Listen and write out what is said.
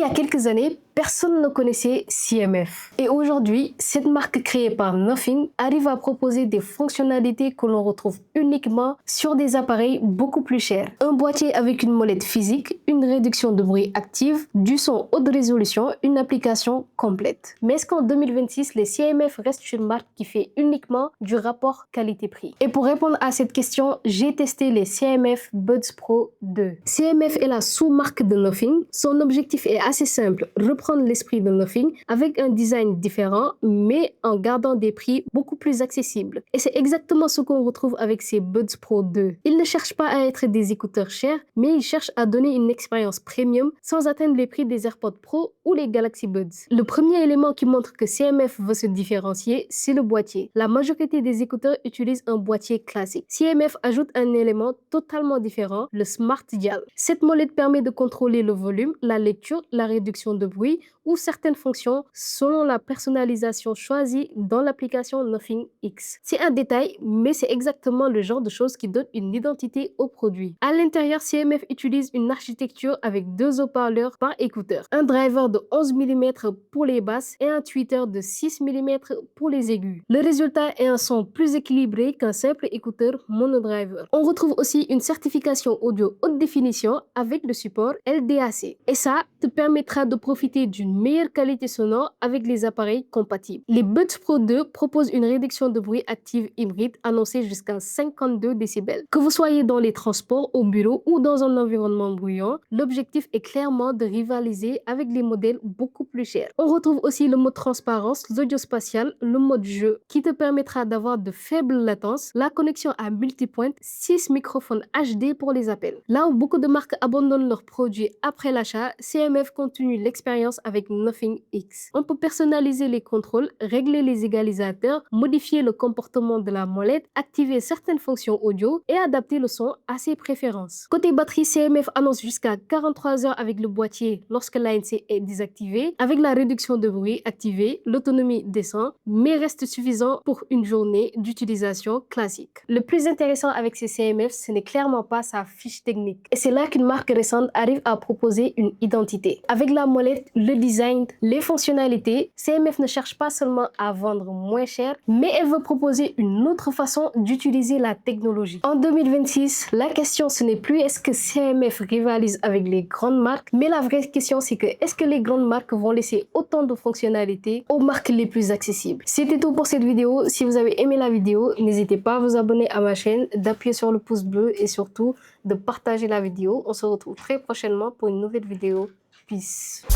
y a quelques années, personne ne connaissait CMF. Et aujourd'hui, cette marque créée par Nothing arrive à proposer des fonctionnalités que l'on retrouve uniquement sur des appareils beaucoup plus chers. Un boîtier avec une molette physique, une réduction de bruit active, du son haute résolution, une application complète. Mais est-ce qu'en 2026, les CMF restent une marque qui fait uniquement du rapport qualité-prix? Et pour répondre à cette question, j'ai testé les CMF Buds Pro 2. CMF est la sous-marque de Nothing. Son objectif est assez simple, reprendre l'esprit de Nothing avec un design différent, mais en gardant des prix beaucoup plus accessibles. Et c'est exactement ce qu'on retrouve avec ces Buds Pro 2. Ils ne cherchent pas à être des écouteurs chers, mais ils cherchent à donner une expérience premium sans atteindre les prix des AirPods Pro ou les Galaxy Buds. Le premier élément qui montre que CMF veut se différencier, c'est le boîtier. La majorité des écouteurs utilisent un boîtier classique. CMF ajoute un élément totalement différent, le Smart Dial. Cette molette permet de contrôler le volume, la lecture, la réduction de bruit ou certaines fonctions selon la personnalisation choisie dans l'application Nothing X. C'est un détail, mais c'est exactement le genre de choses qui donne une identité au produit. À l'intérieur, CMF utilise une architecture avec 2 haut-parleurs par écouteur, un driver de 11 mm pour les basses et un tweeter de 6 mm pour les aigus. Le résultat est un son plus équilibré qu'un simple écouteur monodriver. On retrouve aussi une certification audio haute définition avec le support LDAC. Et ça te permettra de profiter d'une meilleure qualité sonore avec les appareils compatibles. Les Buds Pro 2 proposent une réduction de bruit active hybride annoncée jusqu'à 52 décibels. Que vous soyez dans les transports, au bureau ou dans un environnement bruyant, l'objectif est clairement de rivaliser avec les modèles beaucoup plus chers. On retrouve aussi le mode transparence, l'audio spatial, le mode jeu qui te permettra d'avoir de faibles latences, la connexion à multipoint, 6 microphones HD pour les appels. Là où beaucoup de marques abandonnent leurs produits après l'achat, CMF continue l'expérience avec Nothing X. On peut personnaliser les contrôles, régler les égalisateurs, modifier le comportement de la molette, activer certaines fonctions audio et adapter le son à ses préférences. Côté batterie, CMF annonce jusqu'à 43 heures avec le boîtier lorsque l'ANC est désactivé. Avec la réduction de bruit activée, l'autonomie descend, mais reste suffisant pour une journée d'utilisation classique. Le plus intéressant avec ces CMF, ce n'est clairement pas sa fiche technique. Et c'est là qu'une marque récente arrive à proposer une identité. Avec la molette, le design, les fonctionnalités, CMF ne cherche pas seulement à vendre moins cher, mais elle veut proposer une autre façon d'utiliser la technologie. En 2026, la question ce n'est plus est-ce que CMF rivalise avec les grandes marques, mais la vraie question c'est que est-ce que les grandes marques vont laisser autant de fonctionnalités aux marques les plus accessibles. C'était tout pour cette vidéo. Si vous avez aimé la vidéo, n'hésitez pas à vous abonner à ma chaîne, d'appuyer sur le pouce bleu et surtout de partager la vidéo. On se retrouve très prochainement pour une nouvelle vidéo. Peace.